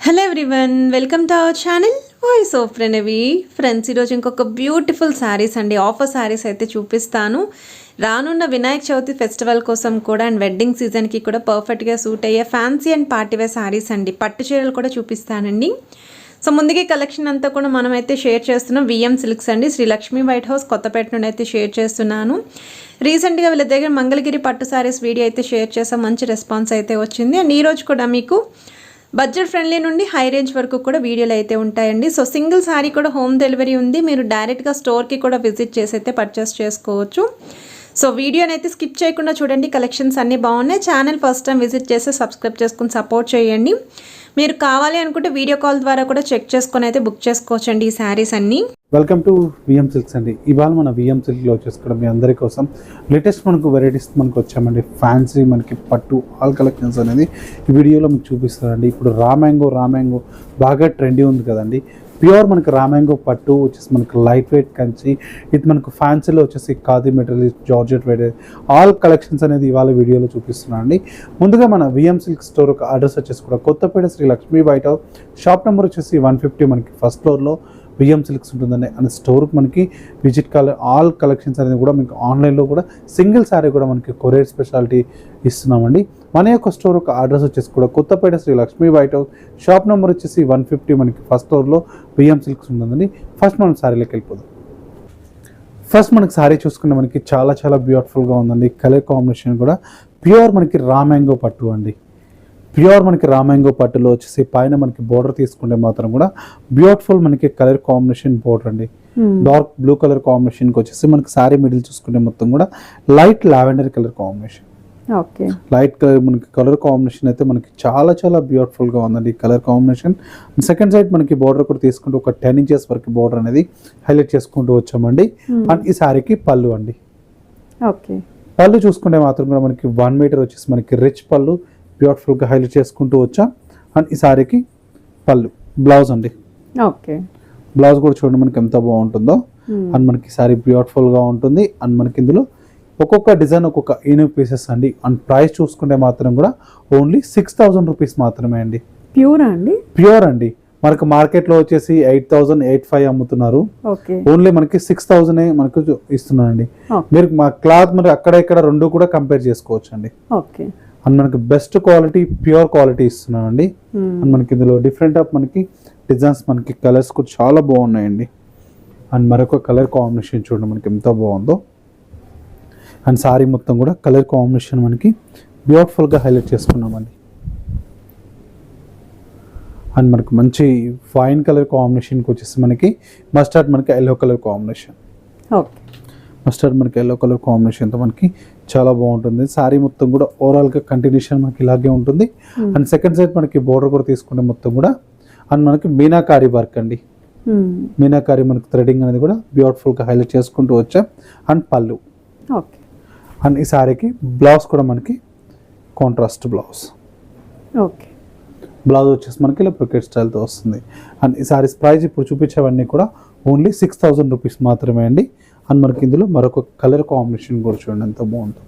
Hello everyone, welcome to our channel voice of Pranavi. Friends, ఈరోజు ఇంకొక beautiful saris అండి, offer saris అయితే చూపిస్తాను. రానున్న వినాయక చవితి ఫెస్టివల్ కోసం కూడా అండ్ వెడ్డింగ్ సీజన్కి కూడా పర్ఫెక్ట్గా సూట్ అయ్యే ఫ్యాన్సీ అండ్ పార్టీవేర్ శారీస్ అండి. పట్టు చీరలు కూడా చూపిస్తానండి. సో ముందుగా కలెక్షన్ అంతా కూడా మనమైతే షేర్ చేస్తున్నాం. విఎం సిల్క్స్ అండి, శ్రీ లక్ష్మీ వైట్ హౌస్ కొత్తపేట నుండి అయితే షేర్ చేస్తున్నాను. రీసెంట్గా వీళ్ళ దగ్గర మంగళగిరి పట్టు శారీస్ వీడియో అయితే షేర్ చేసాం, మంచి రెస్పాన్స్ అయితే వచ్చింది. అండ్ ఈరోజు కూడా మీకు బడ్జెట్ ఫ్రెండ్లీ నుండి హై రేంజ్ వరకు కూడా వీడియోలు అయితే ఉంటాయండి. సో సింగిల్ శారీ కూడా హోమ్ డెలివరీ ఉంది, మీరు డైరెక్ట్గా స్టోర్కి కూడా విజిట్ చేసి అయితే పర్చేస్ చేసుకోవచ్చు. సో వీడియోని అయితే స్కిప్ చేయకుండా చూడండి, కలెక్షన్స్ అన్నీ బాగున్నాయి. ఛానల్ ఫస్ట్ టైం విజిట్ చేసి సబ్స్క్రైబ్ చేసుకుని సపోర్ట్ చేయండి. మీరు కావాలి అనుకుంటే వీడియో కాల్ ద్వారా కూడా చెక్ చేసుకొని అయితే బుక్ చేసుకోవచ్చండి ఈ శారీస్ అన్నీ. వెల్కమ్ టు విఎం సిల్క్స్ అండి. ఇవాళ మన విఎం సిల్క్లో వచ్చేసుకోవడం మీ అందరి కోసం లేటెస్ట్ మనకు వెరైటీస్ మనకు వచ్చామండి. ఫ్యాన్సీ మనకి పట్టు ఆల్ కలెక్షన్స్ అనేది ఈ వీడియోలో మీకు చూపిస్తారండి. ఇప్పుడు రామ్యాంగో బాగా ట్రెండీ ఉంది కదండి. ప్యూర్ మనకి రామ్యాంగో పట్టు వచ్చేసి మనకు లైట్ వెయిట్ కంచి, ఇది మనకు ఫ్యాన్సీలో వచ్చేసి khadi material, georgette weight, all collections అనేది ఇవాళ వీడియోలో చూపిస్తున్నాను అండి. ముందుగా మన విఎం సిల్క్ స్టోర్ ఒక అడ్రస్ వచ్చేసి కూడా Kothapet Shri Lakshmi white house, shop number వచ్చేసి 150, మనకి ఫస్ట్ ఫ్లోర్లో విఎం సిల్క్స్ ఉంటుందండి. అండ్ స్టోర్కి మనకి విజిట్ ఆల్ కలెక్షన్స్ అనేది కూడా మీకు ఆన్లైన్లో కూడా సింగిల్ శారీ కూడా మనకి కొరియర్ స్పెషాలిటీ ఇస్తున్నామండి. మన యొక్క స్టోర్ ఒక అడ్రస్ వచ్చేసి కూడా Kothapet Shri Lakshmi white house, shop number వచ్చేసి 150, మనకి ఫస్ట్ ఫ్లోర్లో విఎం సిల్క్స్ ఉంటుందండి. ఫస్ట్ మనం శారీలోకి వెళ్ళిపోదాం. ఫస్ట్ మనకి శారీ చూసుకుంటే మనకి చాలా బ్యూటిఫుల్గా ఉందండి. కలర్ కాంబినేషన్ కూడా ప్యూర్ మనకి రామ్యాంగో పట్టు అండి. ప్యూర్ మనకి రామ్యాంగో పట్టులో వచ్చేసి పైన మనకి బోర్డర్ తీసుకుంటే మాత్రం కూడా బ్యూటిఫుల్ మనకి కలర్ కాంబినేషన్ బోర్డర్ అండి. డార్క్ బ్లూ కలర్ కాంబినేషన్కి వచ్చేసి మనకి శారీ మిడిల్ చూసుకుంటే మొత్తం కూడా light lavender colour combination. Light colour మనకి కలర్ కాంబినేషన్ అయితే మనకి చాలా బ్యూటిఫుల్గా ఉందండి ఈ కలర్ కాంబినేషన్. సెకండ్ సైడ్ మనకి బోర్డర్ కూడా తీసుకుంటూ ఒక 10 ఇంచెస్ వరకు బోర్డర్ అనేది హైలైట్ చేసుకుంటూ వచ్చామండి. అండ్ ఈ శారీకి పళ్ళు అండి. పళ్ళు చూసుకుంటే మాత్రం కూడా మనకి 1 మీటర్ వచ్చేసి మనకి రిచ్ పళ్ళు బ్యూటిఫుల్గా హైలైట్ చేసుకుంటూ వచ్చాం. అండ్ ఈ శారీకి పళ్ళు, బ్లౌజ్ అండి. బ్లౌజ్ కూడా చూడండి మనకి ఎంత బాగుంటుందో. అండ్ మనకి శారీ బ్యూటిఫుల్గా ఉంటుంది. అండ్ మనకి ఇందులో ఒక్కొక్క డిజైన్ ఒక్కొక్క యూనిక్ పీసెస్ అండి. అండ్ ప్రైస్ చూసుకుంటే మాత్రం కూడా ఓన్లీ 6000 రూపీస్ మాత్రమే అండి. ప్యూర్ అండి. మనకు మార్కెట్లో వచ్చేసి 8000-8500 అమ్ముతున్నారు. ఓన్లీ మనకి 6000 మనకు ఇస్తున్నారండి. మీరు మా క్లాత్ మరి అక్కడ ఇక్కడ రెండు కూడా కంపేర్ చేసుకోవచ్చు అండి. అండ్ మనకి బెస్ట్ క్వాలిటీ, ప్యూర్ క్వాలిటీ ఇస్తున్నామండి. అండ్ మనకి ఇందులో డిఫరెంట్ ఆఫ్ మనకి డిజైన్స్, మనకి కలర్స్ కూడా చాలా బాగున్నాయండి. అండ్ మరొక కలర్ కాంబినేషన్ చూడండి మనకి ఎంత బాగుందో. అండ్ సారీ మొత్తం కూడా కలర్ కాంబినేషన్ మనకి బ్యూటిఫుల్గా హైలైట్ చేసుకున్నామండి. అండ్ మనకు మంచి వైన్ కలర్ కాంబినేషన్కి వచ్చేసి మనకి మస్టర్డ్ మనకి ఎల్లో కలర్ కాంబినేషన్. మస్టర్డ్ మనకి ఎల్లో కలర్ కాంబినేషన్తో మనకి చాలా బాగుంటుంది. శారీ మొత్తం కూడా ఓవరాల్గా కంటిన్యూషన్ మనకి ఇలాగే ఉంటుంది. అండ్ సెకండ్ సైడ్ మనకి బోర్డర్ కూడా తీసుకుంటే మొత్తం కూడా అండ్ మనకి మీనాకారి వర్క్ అండి. మీనాకారి మనకి థ్రెడింగ్ అనేది కూడా బ్యూటిఫుల్గా హైలైట్ చేసుకుంటూ వచ్చాం. అండ్ పళ్ళు. అండ్ ఈ శారీకి బ్లౌజ్ కూడా మనకి కాంట్రాస్ట్ బ్లౌజ్. బ్లౌజ్ వచ్చేసి మనకి ఇలా బ్రొకెట్ స్టైల్తో వస్తుంది. అండ్ ఈ శారీస్ ప్రైస్ ఇప్పుడు చూపించేవన్నీ కూడా ఓన్లీ 6000 రూపీస్ మాత్రమే అండి. అండ్ మనకి ఇందులో మరొక కలర్ కాంబినేషన్ కూడా చూడండి ఎంత బాగుంటుంది.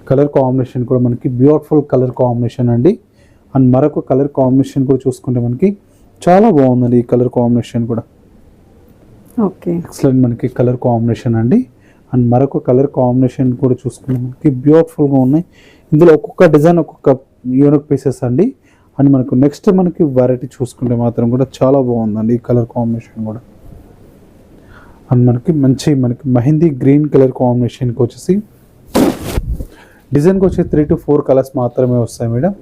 కలర్ కాంబినేషన్ కూడా మనకి బ్యూటిఫుల్ కలర్ కాంబినేషన్ అండి. అండ్ మరొక కలర్ కాంబినేషన్ కూడా చూసుకుంటే మనకి చాలా బాగుందండి ఈ కలర్ కాంబినేషన్ కూడా. ఎక్సలెంట్ మనకి కలర్ కాంబినేషన్ అండి. అండ్ మరొక కలర్ కాంబినేషన్ కూడా చూసుకుంటే మనకి బ్యూటిఫుల్గా ఉన్నాయి. ఇందులో ఒక్కొక్క డిజైన్ ఒక్కొక్క యూనిక్ పీసెస్ అండి. అండ్ మనకు నెక్స్ట్ మనకి వెరైటీ చూసుకుంటే మాత్రం కూడా చాలా బాగుందండి ఈ కలర్ కాంబినేషన్ కూడా. అండ్ మనకి మెహందీ గ్రీన్ కలర్ కాంబినేషన్కి వచ్చేసి డిజైన్కి వచ్చి 3 to 4 కలర్స్ మాత్రమే వస్తాయి మేడం.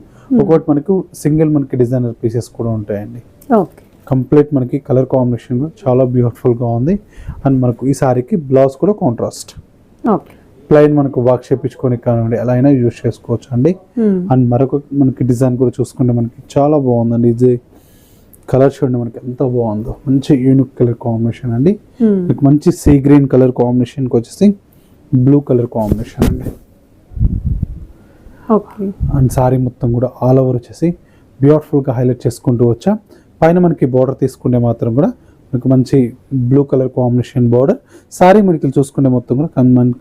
ఒకటి మనకు సింగిల్ మనకి డిజైనర్ పీసెస్ కూడా ఉంటాయండి. కంప్లీట్ మనకి కలర్ కాంబినేషన్ కూడా చాలా బ్యూటిఫుల్గా ఉంది. అండ్ మనకు ఈ శారీకి బ్లౌజ్ కూడా కాంట్రాస్ట్. ప్లెయిన్ మనకు వర్క్ చేయించుకొని కానివ్వండి ఎలా అయినా యూజ్ చేసుకోవచ్చు అండి. అండ్ మరొక మనకి డిజైన్ కూడా చూసుకుంటే మనకి చాలా బాగుందండి. ఇది కలర్ చూడండి మనకి ఎంత బాగుందో, మంచి యూనిక్ కలర్ కాంబినేషన్ అండి. మీకు మంచి సీ గ్రీన్ కలర్ కాంబినేషన్కి వచ్చేసి బ్లూ కలర్ కాంబినేషన్ అండి. అండ్ శారీ మొత్తం కూడా ఆల్ ఓవర్ వచ్చేసి బ్యూటిఫుల్గా హైలైట్ చేసుకుంటూ వచ్చా. పైన మనకి బోర్డర్ తీసుకుంటే మాత్రం కూడా మనకు మంచి blue colour combination border. Sari మనకి చూసుకుంటే మొత్తం కూడా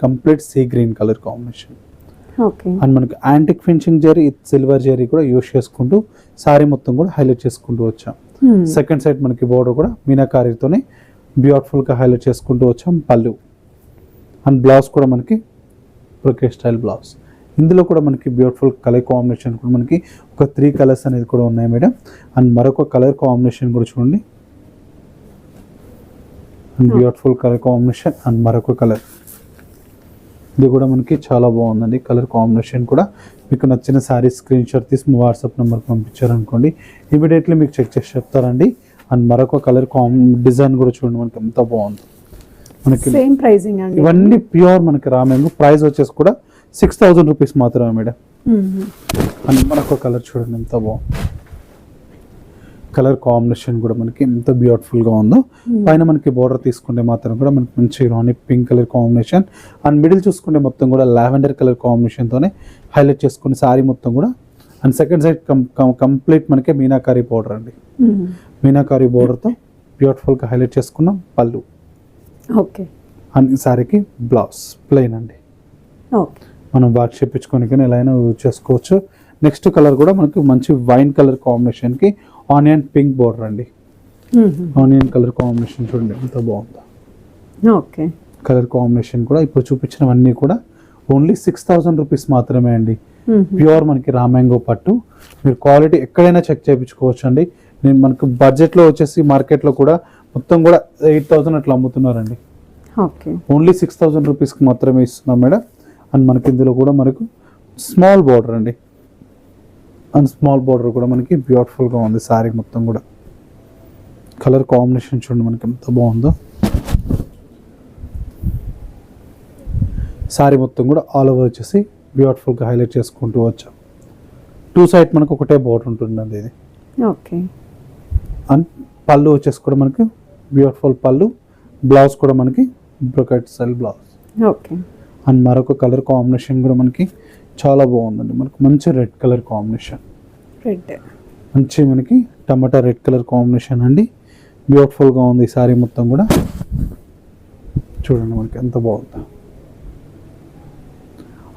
complete sea green colour combination. Okay. And మనకి antique finishing zari silver zari కూడా యూస్ చేసుకుంటూ సారీ మొత్తం కూడా హైలైట్ చేసుకుంటూ వచ్చాం. సెకండ్ సైడ్ మనకి బోర్డర్ కూడా మీనాకారీతోనే బ్యూటిఫుల్గా హైలైట్ చేసుకుంటూ వచ్చాం. పళ్ళు అండ్ బ్లౌజ్ కూడా మనకి బ్రొకేట్ స్టైల్ బ్లౌజ్. ఇందులో కూడా మనకి బ్యూటిఫుల్ కలర్ కాంబినేషన్ కూడా మనకి ఒక 3 కలర్స్ అనేది కూడా ఉన్నాయి మేడం. అండ్ మరొక కలర్ కాంబినేషన్ కూడా చూడండి, and beautiful colour combination and మరొక కలర్. ఇది కూడా మనకి చాలా బాగుందండి కలర్ కాంబినేషన్ కూడా. మీకు నచ్చిన శారీ స్క్రీన్ షాట్ తీసి మీ వాట్సాప్ నెంబర్కి పంపించారనుకోండి, ఇమీడియట్లీ మీకు చెక్ చేసి చెప్తారండి. అండ్ మరొక కలర్ డిజైన్ కూడా చూడండి మనకి ఎంత బాగుంది. మనకి సేమ్ ప్రైసింగ్ అండి, ఇవన్నీ ప్యూర్ మనకి రామ్యాంగో. ప్రైస్ వచ్చేసి కూడా 6000 రూపీస్ మాత్రమే మేడం. అండ్ మనకు కలర్ చూడండి ఎంత బాగుంది. కలర్ కాంబినేషన్ కూడా మనకి ఎంత బ్యూటిఫుల్గా ఉందో. పైన మనకి బోర్డర్ తీసుకుంటే మాత్రం కూడా మనకి మంచి rani pink colour combination. And middle చూసుకుంటే మొత్తం కూడా లావెండర్ కలర్ కాంబినేషన్తోనే హైలైట్ చేసుకుని శారీ మొత్తం కూడా. అండ్ సెకండ్ సైడ్ కంప్లీట్ మనకి మీనాకారీ బోర్డర్ అండి. మీనాకారీ బోర్డర్తో బ్యూటిఫుల్గా హైలైట్ చేసుకున్నాం. పళ్ళు ఓకే. అండ్ ఈ శారీకి బ్లౌజ్ ప్లెయిన్ అండి. ఓకే. మనం వాష్ చేయించుకోనికి ఎలా అయినా యూజ్ చేసుకోవచ్చు. నెక్స్ట్ కలర్ కూడా మనకి మంచి వైన్ కలర్ కాంబినేషన్కి ఆనియన్ పింక్ బోర్డర్ అండి. ఆనియన్ కలర్ కాంబినేషన్ చూడండి ఎంత బాగుందో. ఓకే. కలర్ కాంబినేషన్ కూడా ఇప్పుడు చూపించినవన్నీ కూడా ఓన్లీ 6000 రూపీస్ మాత్రమే అండి. ప్యూర్ మనకి రామ్యాంగో పట్టు. మీరు క్వాలిటీ ఎక్కడైనా చెక్ చేయించుకోవచ్చు అండి. నేను మనకు బడ్జెట్లో వచ్చేసి మార్కెట్లో కూడా మొత్తం కూడా 8000 అట్లా అమ్ముతున్నారండి. ఓకే. ఓన్లీ 6000 రూపీస్కి మాత్రమే ఇస్తున్నాం మేడం. అండ్ మనకి ఇందులో కూడా మనకు స్మాల్ బోర్డర్ అండి. అండ్ స్మాల్ బోర్డర్ కూడా మనకి బ్యూటిఫుల్గా ఉంది శారీ మొత్తం కూడా. కలర్ కాంబినేషన్ చూడండి మనకి ఎంత బాగుందో. శారీ మొత్తం కూడా ఆల్ ఓవర్ వచ్చేసి బ్యూటిఫుల్గా హైలైట్ చేసుకుంటూ వచ్చాం. 2 సైడ్ మనకు ఒకటే బోర్డర్ ఉంటుందండి ఇది. ఓకే. అండ్ పళ్ళు వచ్చేసి కూడా మనకి బ్యూటిఫుల్ పళ్ళు. బ్లౌజ్ కూడా మనకి brocade style blouse. Okay. And మరొక కలర్ కాంబినేషన్ కూడా మనకి చాలా బాగుందండి. మనకు మంచి రెడ్ కలర్ కాంబినేషన్. రెడ్ మంచి మనకి టమాటా రెడ్ కలర్ కాంబినేషన్ అండి. బ్యూటిఫుల్గా ఉంది ఈ శారీ మొత్తం కూడా. చూడండి మనకి ఎంత బాగుందో.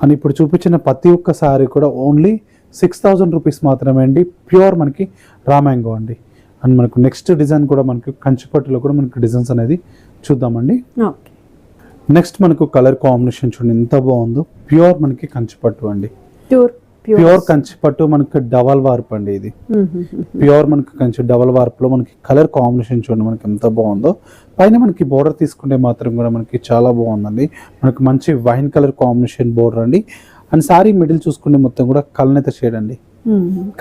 అని ఇప్పుడు చూపించిన ప్రతి ఒక్క శారీ కూడా ఓన్లీ 6000 రూపీస్ మాత్రమే అండి. ప్యూర్ మనకి రామ్యాంగో అండి. అండ్ మనకు నెక్స్ట్ డిజైన్ కూడా మనకి కంచిపట్టులో కూడా మనకి డిజైన్స్ అనేది చూద్దామండి. ఓకే. నెక్స్ట్ మనకు కలర్ కాంబినేషన్ చూడండి ఎంత బాగుందో. ప్యూర్ మనకి కంచిపట్టు అండి. ప్యూర్ కంచిపట్టు మనకి డబల్ వార్ప్ అండి. ఇది ప్యూర్ మనకి డబల్ వార్ప్ లో మనకి కలర్ కాంబినేషన్ చూడండి మనకి ఎంత బాగుందో. పైన మనకి బోర్డర్ తీసుకుంటే మాత్రం కూడా మనకి చాలా బాగుందండి. మనకి మంచి వైన్ కలర్ కాంబినేషన్ బోర్డర్ అండి. అండ్ సారీ మిడిల్ చూసుకుంటే మొత్తం కూడా కల్నేత షేడ్ అండి.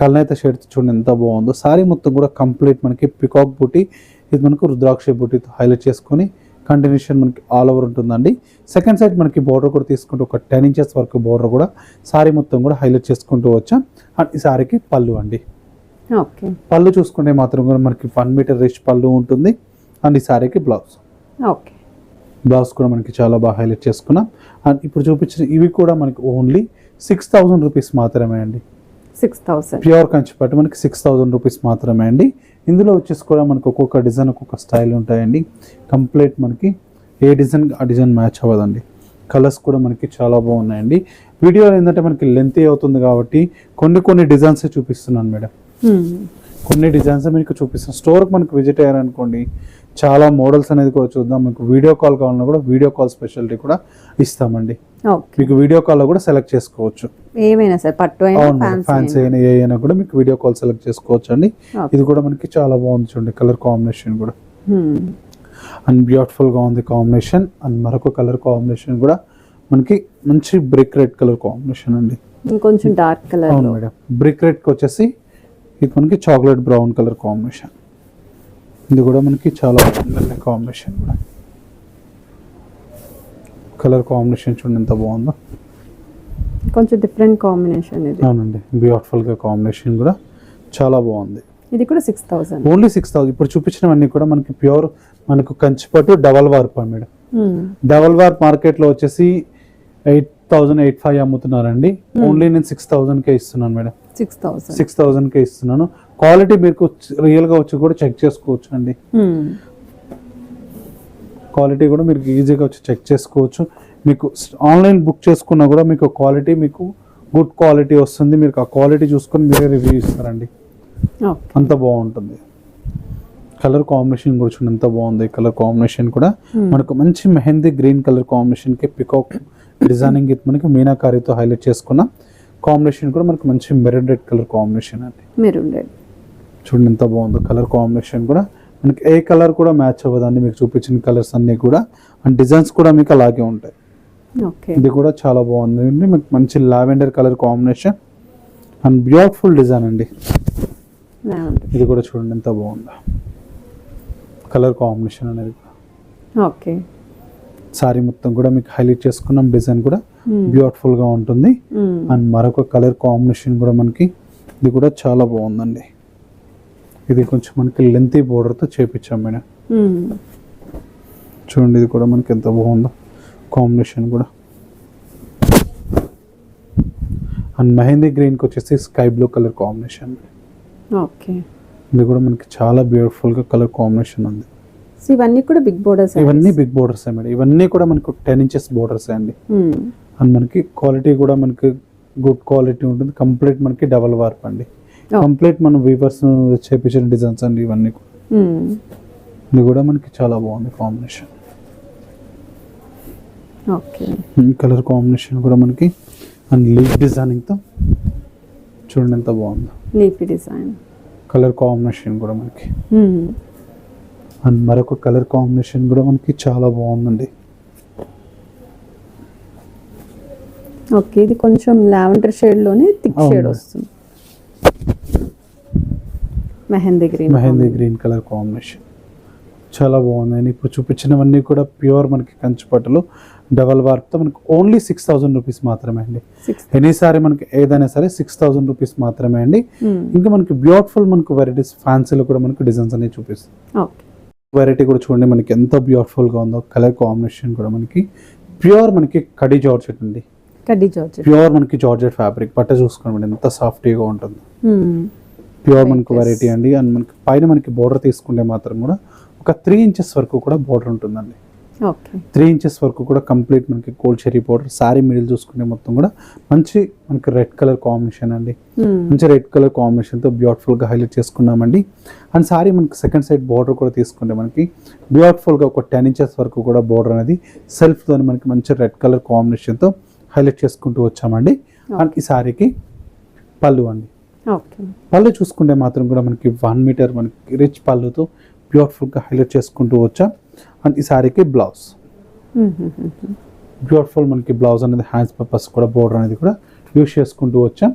కల్నేత షేడ్ చూడండి ఎంత బాగుందో. సారీ మొత్తం కూడా కంప్లీట్ మనకి పికాక్ బూటీ, ఇది మనకు రుద్రాక్ష బూటీతో హైలైట్ చేసుకొని కంటిన్యూషన్ మనకి ఆల్ ఓవర్ ఉంటుందండి. సెకండ్ సైడ్ మనకి బోర్డర్ కూడా తీసుకుంటూ ఒక 10 ఇంచెస్ వరకు బోర్డర్ కూడా సారీ మొత్తం కూడా హైలైట్ చేసుకుంటూ వచ్చాం. అండ్ ఈ సారీకి పళ్ళు అండి. ఓకే. పళ్ళు చూసుకుంటే మాత్రం కూడా మనకి 1 మీటర్ రిచ్ పళ్ళు ఉంటుంది. అండ్ ఈ సారీకి బ్లౌజ్. ఓకే. బ్లౌజ్ కూడా మనకి చాలా బాగా హైలైట్ చేసుకున్నాం. అండ్ ఇప్పుడు చూపించిన ఇవి కూడా మనకి ఓన్లీ 6000 రూపీస్ మాత్రమే అండి. 6000 ప్యూర్ కంచిపట్టు మనకి 6000 రూపీస్ మాత్రమే అండి. ఇందులో వచ్చేసి కూడా మనకు ఒక్కొక్క డిజైన్ ఒక్కొక్క స్టైల్ ఉంటాయండి. కంప్లీట్ మనకి ఏ డిజైన్ ఆ డిజైన్ మ్యాచ్ అవ్వదండి. కలర్స్ కూడా మనకి చాలా బాగున్నాయండి. వీడియోలో ఏంటంటే మనకి లెంత్ అవుతుంది కాబట్టి కొన్ని డిజైన్స్ చూపిస్తున్నాను మేడం. కొన్ని డిజైన్స్ మీకు చూపిస్తాను. స్టోర్కి మనకి విజిట్ అయ్యారనుకోండి చాలా మోడల్స్ అనేది కూడా చూద్దాం. మీకు వీడియో కాల్ కావాలన్నా కూడా వీడియో కాల్ స్పెషాలిటీ కూడా ఇస్తామండి. మీకు వీడియో కాల్లో కూడా సెలెక్ట్ చేసుకోవచ్చు. ఏమైనా సరే పట్టు అయినా ఫ్యాన్సీ అయినా ఏ అయినా కూడా మీకు వీడియో కాల్ సెలెక్ట్ చేసుకోవచ్చు అండి. ఇది కూడా మనకి చాలా బాగుంది చూడండి కలర్ కాంబినేషన్ కూడా. అండ్ బ్యూటిఫుల్గా ఉంది కాంబినేషన్. అండ్ మరొక కలర్ కాంబినేషన్ కూడా మనకి మంచి బ్రిక్ రెడ్ కలర్ కాంబినేషన్ అండి. ఇంకొంచెం డార్క్ కలర్. అవును మేడం. బ్రిక్ రెడ్కి వచ్చేసి ఇది మనకి చాక్లెట్ బ్రౌన్ కలర్ కాంబినేషన్. ఇది కూడా మనకి చాలా బాగుంది కాంబినేషన్ కూడా. కలర్ కాంబినేషన్ చూడండి ఎంత బాగుందో. కొంచెం డిఫరెంట్ కాంబినేషన్ ఇది. అవునండి. బ్యూటిఫుల్గా కాంబినేషన్ కూడా చాలా బాగుంది. ఇది కూడా 6000. ఓన్లీ 6000. ఇప్పుడు చూపించినవన్నీ కూడా మనకి ప్యూర్ మనకు కంచిపట్టు డబల్ వార్ప్ అండి. డబల్ వార్ప్ మార్కెట్లో వచ్చేసి 8000-8500 అమ్ముతున్నారండి. ఓన్లీ నేను 6000కే ఇస్తున్నాను మేడం. 6000కే ఇస్తున్నాను. క్వాలిటీ మీకు రియల్గా వచ్చి కూడా చెక్ చేసుకోవచ్చు అండి. క్వాలిటీ కూడా మీరు ఈజీగా వచ్చి చెక్ చేసుకోవచ్చు. మీకు ఆన్లైన్ బుక్ చేసుకున్నా కూడా మీకు క్వాలిటీ మీకు గుడ్ క్వాలిటీ వస్తుంది. మీరు ఆ క్వాలిటీ చూసుకొని మీరే రివ్యూ ఇస్తారండి. అంత బాగుంటుంది. కలర్ కాంబినేషన్ కూడా చూడండి ఎంత బాగుంది. కలర్ కాంబినేషన్ కూడా మనకు మంచి మెహందీ గ్రీన్ కలర్ కాంబినేషన్ కి పికాక్ డిజైనింగ్ ఇది మనకి మీనాకారితో హైలైట్ చేసుకున్న కాంబినేషన్ కూడా మనకు మంచి మెరూన్ రెడ్ కలర్ కాంబినేషన్ అండి. మెరూన్ రెడ్ చూడండి ఎంత బాగుందో. కలర్ కాంబినేషన్ కూడా మనకి ఏ కలర్ కూడా మ్యాచ్ అవ్వదండి. మీకు చూపించిన కలర్స్ అన్ని కూడా అండ్ డిజైన్స్ కూడా మీకు అలాగే ఉంటాయి. ఇది కూడా చాలా బాగుంది అండి. మీకు మంచి lavender colour combination and beautiful design అండి. ఇది కూడా చూడండి ఎంత బాగుందో కలర్ కాంబినేషన్ అనేది. ఓకే, సారీ మొత్తం కూడా మీకు హైలైట్ చేసుకున్నాం. డిజైన్ కూడా బ్యూటిఫుల్ గా ఉంటుంది. అండ్ మరొక కలర్ కాంబినేషన్ కూడా మనకి ఇది కూడా చాలా బాగుందండి. ఇది కొంచెం మనకి లెంతీ బోర్డర్ తో చేపించాం మేడం. చూడండి ఇది కూడా మనకి ఎంత బాగుందో కాంబినేషన్ కూడా. అండ్ మెహందీ గ్రీన్ కి వచ్చేసి sky blue colour combination. Okay, ఇది కూడా మనకి చాలా బ్యూటిఫుల్ గా కలర్ కాంబినేషన్ ఉంది. ఇవన్నీ కూడా బిగ్ బోర్డర్స్. ఇవన్నీ బిగ్ బోర్డర్స్ మేడం. ఇవన్నీ కూడా మనకు 10 inches బోర్డర్స్ అండి. అండ్ మనకి క్వాలిటీ కూడా మనకి గుడ్ క్వాలిటీ ఉంటుంది. కంప్లీట్ మనకి డబల్ వార్ప్ అండి. కంప్లీట్ మనం వీవర్స్ చేపించిన డిజైన్స్ అండి ఇవన్నీ కూడా. ఇది కూడా మనకి చాలా బాగుంది కాంబినేషన్. ఓకే, కలర్ కాంబినేషన్ కూడా మనకి అండ్ లీఫ్ డిజైనింగ్ తో చూడండి ఎంత బాగుందో. లీఫీ డిజైన్ కలర్ కాంబినేషన్ కూడా మనకి అండ్ మరొక కలర్ కాంబినేషన్ కూడా మనకి చాలా బాగుందండి. ఓకే, ఇది కొంచెం లావెండర్ షేడ్ లోనే థిక్ షేడ్ వస్తుంది. మెహందీ గ్రీన్ కలర్ కాంబినేషన్ చాలా బాగుంది. ఇప్పుడు చూపించినవన్నీ కూడా ప్యూర్ మనకి కంచి పట్టులు డబల్ వార్ప్తో మనకి ఓన్లీ 6,000 రూపీస్ మాత్రమే అండి. ఎనీసారి మనకి ఏదైనా సరే 6,000 రూపీస్ మాత్రమే అండి. ఇంకా మనకి బ్యూటిఫుల్ మనకు వెరైటీస్ ఫ్యాన్సీలో కూడా మనకి డిజైన్స్ అనేవి చూపిస్తాం. వెరైటీ కూడా చూడండి మనకి ఎంత బ్యూటిఫుల్ గా ఉందో. కలర్ కాంబినేషన్ కూడా మనకి ప్యూర్ మనకి కడి జార్జెట్ అండి. ప్యూర్ మనకి జార్జెట్ ఫ్యాబ్రిక్ బట్ట చూసుకోండి ఎంత సాఫ్టీగా ఉంటుంది. ప్యూర్ మనకు వెరైటీ అండి. అండ్ మనకి పైన మనకి బోర్డర్ తీసుకుంటే మాత్రం కూడా ఒక 3 inches వరకు కూడా బోర్డర్ ఉంటుందండి. 3 inches వరకు కూడా కంప్లీట్ మనకి gold cherry border. Sorry middle చూసుకుంటే మొత్తం కూడా మంచి మనకి రెడ్ కలర్ కాంబినేషన్ అండి. మంచి రెడ్ కలర్ కాంబినేషన్ తో బ్యూటిఫుల్ గా హైలైట్ చేసుకున్నామండి. అండ్ సారీ మనకి సెకండ్ సైడ్ బోర్డర్ కూడా తీసుకుంటే మనకి బ్యూటిఫుల్ గా ఒక 10 inches వరకు కూడా బోర్డర్ అనేది సెల్ఫ్ తో మనకి మంచి రెడ్ కలర్ కాంబినేషన్ తో హైలైట్ చేసుకుంటూ వచ్చామండి. అండ్ ఈ సారీకి పళ్ళు అండి. పళ్ళు చూసుకుంటే మాత్రం కూడా మనకి 1 meter మనకి రిచ్ పళ్ళుతో బ్యూటిఫుల్ గా హైలైట్ చేసుకుంటూ వచ్చాం. అండ్ ఈ సారీకి బ్లౌజ్ బ్యూటిఫుల్ మనకి బ్లౌజ్ అనేది హ్యాండ్స్ పర్పస్ కూడా బోర్డర్ అనేది కూడా యూస్ చేసుకుంటూ వచ్చాం.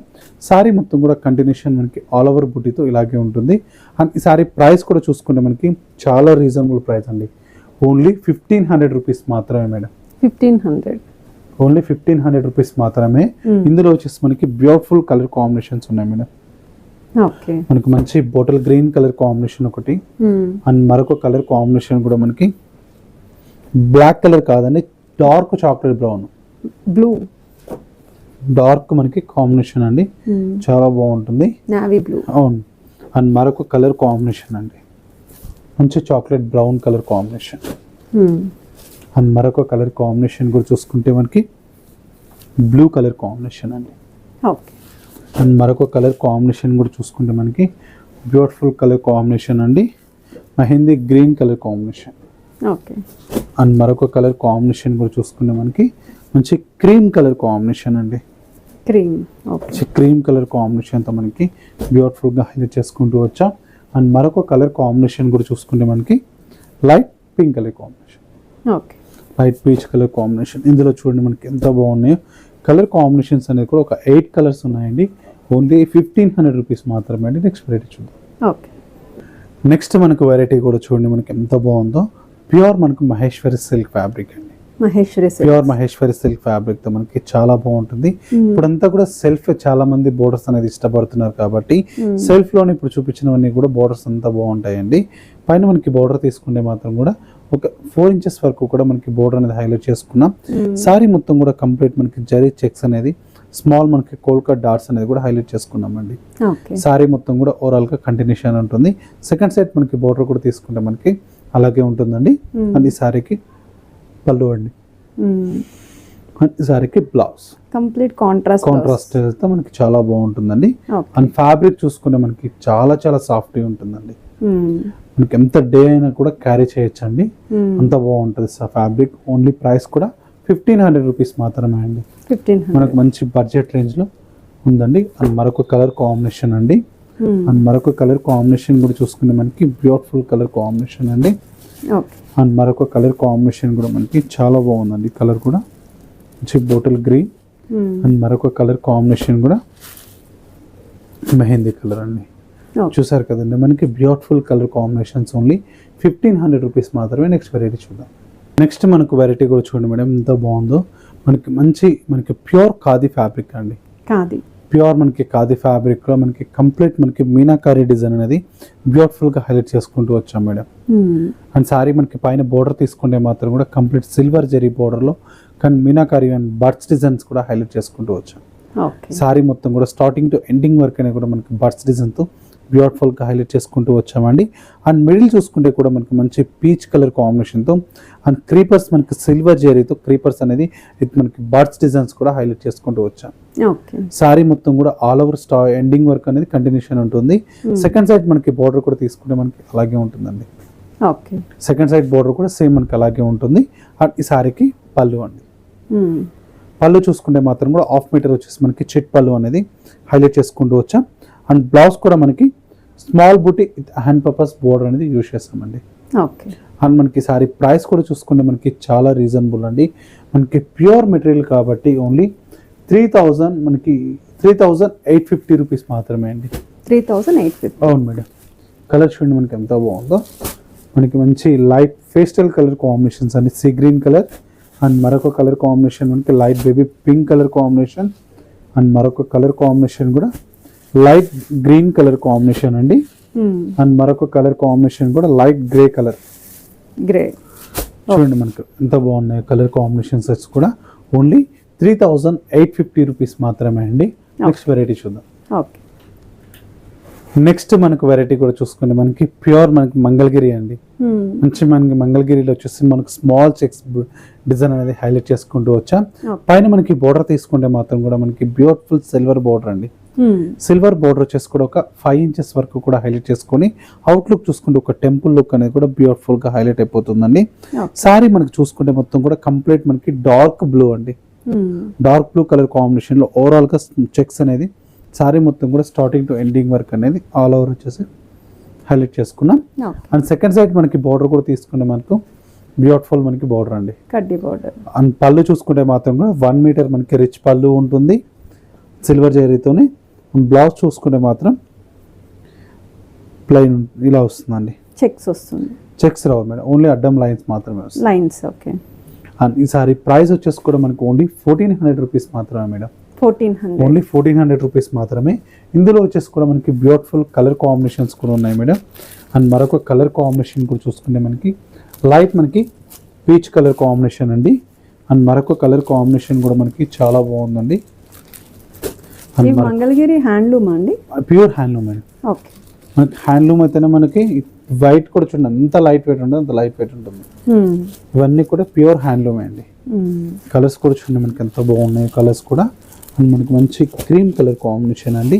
సారీ మొత్తం కూడా కంటిన్యూషన్ మనకి ఆల్ ఓవర్ బుట్టీతో ఇలాగే ఉంటుంది. అండ్ ఈ సారీ ప్రైస్ కూడా చూసుకుంటే మనకి చాలా రీజనబుల్ ప్రైస్ అండి. ఓన్లీ 1,500 రూపీస్ మాత్రమే మేడం. 1,500 ఓన్లీ 1,500 రూపీస్ మాత్రమే. ఇందులో వచ్చేసి మనకి బ్యూటిఫుల్ కలర్ కాంబినేషన్స్ ఉన్నాయి మేడం. మనకి మంచి బాటిల్ గ్రీన్ కలర్ కాంబినేషన్ ఒకటి అండ్ మరొక కలర్ కాంబినేషన్ కూడా మనకి బ్లాక్ కలర్ కాదండి, dark chocolate brown blue dark మనకి కాంబినేషన్ అండి. చాలా బాగుంటుంది. Navy blue. అవును. అండ్ మరొక కలర్ కాంబినేషన్ అండి మంచి chocolate brown colour combination. And మరొక కలర్ కాంబినేషన్ కూడా చూసుకుంటే మనకి బ్లూ కలర్ కాంబినేషన్ అండి. అండ్ మరొక కలర్ కాంబినేషన్ కూడా చూసుకుంటే మనకి బ్యూటిఫుల్ కలర్ కాంబినేషన్ అండి. Mehndi green colour combination. And మరొక కలర్ కాంబినేషన్ కూడా చూసుకుంటే మనకి మంచి క్రీమ్ కలర్ కాంబినేషన్ అండి. క్రీమ్ కలర్ కాంబినేషన్తో మనకి బ్యూటిఫుల్గా హైలైట్ చేసుకుంటూ వచ్చాం. అండ్ మరొక కలర్ కాంబినేషన్ కూడా చూసుకుంటే మనకి light pink colour combination, light peach colour combination. ఇందులో చూడండి మనకి ఎంత బాగున్నాయో కలర్ కాంబినేషన్స్ అనేది కూడా ఒక 8 కలర్స్ ఉన్నాయండి. ఓన్లీ 1,500 రూపీస్ మాత్రమే అండి. నెక్స్ట్ వెరైటీ చూద్దాం. నెక్స్ట్ మనకు వెరైటీ కూడా చూడండి మనకి ఎంత బాగుందో. ప్యూర్ మనకు మహేశ్వరి సిల్క్ ఫ్యాబ్రిక్ అండి. ప్యూర్ మహేశ్వరి సిల్క్ ఫ్యాబ్రిక్ తో మనకి చాలా బాగుంటుంది. ఇప్పుడంతా కూడా సెల్ఫ్ చాలా మంది బోర్డర్స్ అనేది ఇష్టపడుతున్నారు కాబట్టి సెల్ఫ్ లోని ఇప్పుడు చూపించినవన్నీ కూడా బోర్డర్స్ అంతా బాగుంటాయండి. పైన మనకి బోర్డర్ తీసుకుంటే మాత్రం కూడా ఒక 4 inches వరకు కూడా మనకి బోర్డర్ అనేది హైలైట్ చేసుకున్నాం. సారీ మొత్తం కూడా కంప్లీట్ మనకి జరీ చెక్స్ అనేది స్మాల్ మనకి కోల్కట్ డాట్స్ అనేది కూడా హైలైట్ చేసుకున్నామండి. సారీ మొత్తం కూడా ఓవరాల్ గా కంటిన్యూషన్ ఉంటుంది. సెకండ్ సైడ్ మనకి బోర్డర్ కూడా తీసుకుంటే మనకి అలాగే ఉంటుందండి. అండ్ ఈ సారీకి పళ్ళు అండి. అండ్ ఈ సారీకి బ్లౌజ్ కంప్లీట్ కాంట్రాస్ట్ అయితే మనకి చాలా బాగుంటుందండి. అండ్ ఫ్యాబ్రిక్ చూసుకుంటే మనకి చాలా చాలా సాఫ్ట్గా ఉంటుందండి. మనకి ఎంత డే అయినా కూడా క్యారీ చేయొచ్చు అండి, అంత బాగుంటుంది ఫ్యాబ్రిక్. ఓన్లీ ప్రైస్ కూడా 1500 రూపీస్ మాత్రమే అండి. మనకు మంచి బడ్జెట్ రేంజ్ లో ఉందండి. అండ్ మరొక కలర్ కాంబినేషన్ అండి. అండ్ మరొక కలర్ కాంబినేషన్ కూడా చూసుకుంటే మనకి బ్యూటిఫుల్ కలర్ కాంబినేషన్ అండి. అండ్ మరొక కలర్ కాంబినేషన్ కూడా మనకి చాలా బాగుందండి. కలర్ కూడా మంచి బాటిల్ గ్రీన్. అండ్ మరొక కలర్ కాంబినేషన్ కూడా మెహందీ కలర్ అండి. చూసారు కదండి, మనకి beautiful colour combinations only 1500 rupees మాత్రమే. నెక్స్ట్ వెరైటీ చూద్దాం. నెక్స్ట్ మనకు వెరైటీ కూడా చూడండి మేడం, ఎంత బాగుందో. మనకి ప్యూర్ ఖాదీ ఫ్యాబ్రిక్ అండి. ప్యూర్ మనకి ఖాదీ ఫ్యాబ్రిక్ లో మనకి కంప్లీట్ మనకి మీనాకారీ డిజైన్ అనేది బ్యూటిఫుల్ గా హైలైట్ చేసుకుంటూ వచ్చాం మేడం. అండ్ సారీ మనకి పైన బోర్డర్ తీసుకుంటే మాత్రం కూడా కంప్లీట్ సిల్వర్ జరీ బోర్డర్ లో కానీ మీనాకారీ అండ్ బర్డ్స్ డిజైన్స్ కూడా హైలైట్ చేసుకుంటూ వచ్చాం. సారీ మొత్తం కూడా స్టార్టింగ్ టు ఎండింగ్ వరకు అనేది కూడా మనకి బర్డ్స్ డిజైన్ తో బ్యూటిఫుల్ గా హైలైట్ చేసుకుంటూ వచ్చామండి. అండ్ మిడిల్ చూసుకుంటే కూడా మనకి మంచి పీచ్ కలర్ కాంబినేషన్ తో అండ్ క్రీపర్స్ మనకి సిల్వర్ జెరీతో క్రీపర్స్ అనేది మనకి బర్డ్స్ డిజైన్స్ కూడా హైలైట్ చేసుకుంటూ వచ్చాం. సారీ మొత్తం కూడా ఆల్ ఓవర్ ఎండింగ్ వర్క్ అనేది కంటిన్యూషన్ ఉంటుంది. సెకండ్ సైడ్ మనకి బోర్డర్ కూడా తీసుకుంటే మనకి అలాగే ఉంటుందండి. సెకండ్ సైడ్ బోర్డర్ కూడా సేమ్ మనకి అలాగే ఉంటుంది. అండ్ ఈ సారీకి పళ్ళు అండి. పళ్ళు చూసుకుంటే మాత్రం కూడా 1/2 మీటర్ వచ్చేసి మనకి చిట్ పళ్ళు అనేది హైలైట్ చేసుకుంటూ వచ్చాం. అండ్ బ్లౌజ్ కూడా మనకి స్మాల్ బూటీ హ్యాండ్ పర్పస్ బోర్డర్ అనేది యూజ్ చేస్తామండి. అండ్ మనకి సారీ ప్రైస్ కూడా చూసుకుంటే మనకి చాలా రీజనబుల్ అండి. మనకి ప్యూర్ మెటీరియల్ కాబట్టి ఓన్లీ 3850 రూపీస్ మాత్రమే అండి. 3850. అవును మేడం. కలర్ చూడండి మనకి ఎంత బాగుందో. మనకి మంచి లైట్ పేస్టల్ కలర్ కాంబినేషన్స్ అండి. సీ గ్రీన్ కలర్ అండ్ మరొక కలర్ కాంబినేషన్ మనకి light baby pink colour combination and మరొక కలర్ కాంబినేషన్ కూడా లైట్ గ్రీన్ కలర్ కాంబినేషన్ అండి. అండ్ మరొక కలర్ కాంబినేషన్ కూడా లైట్ గ్రే కలర్. చూడండి మనకు ఎంత బాగున్నాయి కలర్ కాంబినేషన్స్ కూడా. ఓన్లీ 3850 రూపీస్ మాత్రమే అండి. నెక్స్ట్ వెరైటీ చూద్దాం. నెక్స్ట్ మనకు వెరైటీ కూడా చూసుకుంటే మనకి ప్యూర్ మనకి మంగళగిరి అండి. మంచి మనకి మంగళగిరిలో వచ్చేసి మనకి స్మాల్ చెక్స్ డిజైన్ అనేది హైలైట్ చేసుకుంటూ వచ్చాం. పైన మనకి బోర్డర్ తీసుకుంటే మాత్రం కూడా మనకి బ్యూటిఫుల్ సిల్వర్ బోర్డర్ అండి. సిల్వర్ బోర్డర్ వచ్చేసి కూడా ఒక 5 ఇంచెస్ వరకు కూడా హైలైట్ చేసుకొని అవుట్లుక్ చూసుకుంటే ఒక టెంపుల్ లుక్ అనేది కూడా బ్యూటిఫుల్ గా హైలైట్ అయిపోతుందండి. సారీ మనకి చూసుకుంటే మొత్తం కూడా కంప్లీట్ మనకి డార్క్ బ్లూ అండి. డార్క్ బ్లూ కలర్ కాంబినేషన్ లో ఓవరాల్ గా చెక్స్ అనేది సారీ మొత్తం కూడా స్టార్టింగ్ టు ఎండింగ్ వర్క్ అనేది ఆల్ ఓవర్ వచ్చేసి హైలైట్ చేసుకున్నాం. అండ్ సెకండ్ సైడ్ మనకి బోర్డర్ కూడా తీసుకుంటే మనకు బ్యూటిఫుల్ మనకి బోర్డర్ అండి. అండ్ పళ్ళు చూసుకుంటే మాత్రం కూడా 1 మీటర్ మనకి రిచ్ పళ్ళు ఉంటుంది సిల్వర్ జరీతోని. బ్లౌజ్ చూసుకుంటే మాత్రం ప్లెయిన్ ఇలా వస్తుందండి. చెక్స్ రావు మేడం, ఓన్లీ అడ్డం లైన్స్ మాత్రమే వస్తాయి. అండ్ ఈ సారీ ప్రైస్ వచ్చేసి కూడా మనకు ఓన్లీ 1400 రూపీస్ మాత్రమే మేడం. ఓన్లీ 1400 రూపీస్ మాత్రమే. ఇందులో వచ్చేసి కూడా మనకి బ్యూటిఫుల్ కలర్ కాంబినేషన్స్ కూడా ఉన్నాయి మేడం. అండ్ మరొక కలర్ కాంబినేషన్ కూడా చూసుకుంటే మనకి లైట్ మనకి పీచ్ కలర్ కాంబినేషన్ అండి. అండ్ మరొక కలర్ కాంబినేషన్ కూడా మనకి చాలా బాగుందండి. మంగళగిరి హ్యాండ్లూమ్ అండి, ప్యూర్ హ్యాండ్లూమ్ అండి. మనకి హ్యాండ్లూమ్ అయితేనే మనకి వైట్ కూడా చూడండి ఎంత లైట్ వెయిట్ ఉంటుంది, అంత లైట్ వెయిట్ ఉంటుంది. ఇవన్నీ కూడా ప్యూర్ హ్యాండ్లూమ్ అండి. కలర్స్ కూడా చూడండి మనకి ఎంత బాగున్నాయి కలర్స్ కూడా. అండ్ మనకి మంచి క్రీమ్ కలర్ కాంబినేషన్ అండి.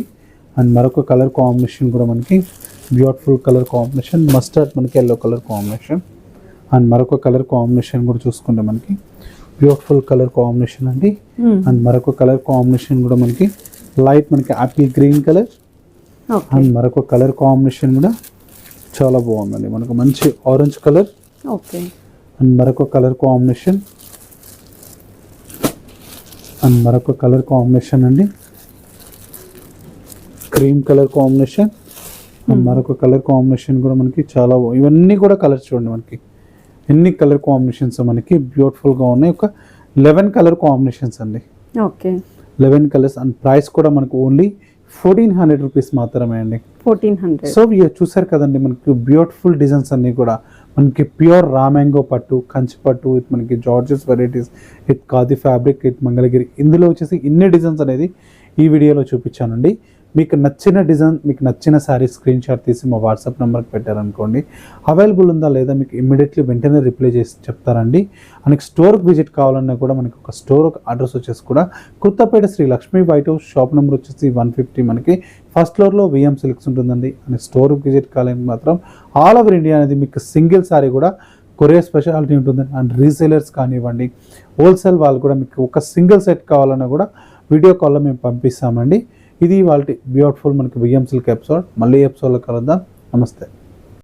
అండ్ మరొక కలర్ కాంబినేషన్ కూడా మనకి బ్యూటిఫుల్ కలర్ కాంబినేషన్ మస్టర్డ్ మనకి ఎల్లో కలర్ కాంబినేషన్. అండ్ మరొక కలర్ కాంబినేషన్ కూడా చూసుకుంటే మనకి బ్యూటిఫుల్ కలర్ కాంబినేషన్ అండి. అండ్ మరొక కలర్ కాంబినేషన్ కూడా మనకి లైట్ మనకి యాపిల్ గ్రీన్ కలర్. అండ్ మరొక కలర్ కాంబినేషన్ కూడా చాలా బాగుందండి. మనకు మంచి ఆరెంజ్ కలర్. అండ్ మరొక కలర్ కాంబినేషన్ అండ్ మరొక కలర్ కాంబినేషన్ అండి క్రీమ్ కలర్ కాంబినేషన్. అండ్ మరొక కలర్ కాంబినేషన్ కూడా మనకి చాలా ఇవన్నీ కూడా కలర్స్ చూడండి మనకి ఎన్ని కలర్ కాంబినేషన్స్ మనకి బ్యూటిఫుల్ గా ఉన్నాయి. ఒక 11 కలర్ కాంబినేషన్స్ అండి. 11 కలర్స్. అండ్ ప్రైస్ కూడా మనకు ఓన్లీ 1400 రూపీస్ మాత్రమే అండి. 1400. సో ఇవి చూసారు కదండి మనకి బ్యూటిఫుల్ డిజైన్స్ అన్ని కూడా మనకి ప్యూర్ రా మ్యాంగో పట్టు, కంచి పట్టు, ఇట్ మనకి georgette varieties, it khadi fabric, it Mangalagiri. ఇందులో వచ్చేసి ఇన్ని డిజైన్స్ అనేది ఈ వీడియోలో చూపించానండి. మీకు నచ్చిన డిజైన్, మీకు నచ్చిన శారీ స్క్రీన్ షాట్ తీసి మా వాట్సాప్ నెంబర్కి పెట్టారనుకోండి, అవైలబుల్ ఉందా లేదా మీకు ఇమ్మీడియట్లీ వెంటనే రిప్లై చేసి చెప్తారండి. మనకి స్టోర్కి విజిట్ కావాలన్నా కూడా మనకి ఒక స్టోర్ అడ్రస్ వచ్చేసి కూడా Kothapet Shri Lakshmi white house, shop number వచ్చేసి 150, మనకి ఫస్ట్ ఫ్లోర్లో విఎం సిల్క్స్ ఉంటుందండి. అని స్టోర్కి విజిట్ కావాలని మాత్రం ఆల్ ఓవర్ ఇండియా అనేది మీకు సింగిల్ శారీ కూడా కొరియర్ స్పెషాలిటీ ఉంటుంది. అండ్ రీసేలర్స్ కానివ్వండి, హోల్సేల్ వాళ్ళు కూడా మీకు ఒక సింగిల్ సెట్ కావాలన్నా కూడా వీడియో కాల్లో మేము పంపిస్తామండి. ఇది వాళ్ళ బ్యూటిఫుల్ మనకి విఎం సిల్క్ ఎపిసోడ్. మళ్ళీ ఎపిసోడ్లో కలుద్దాం. నమస్తే.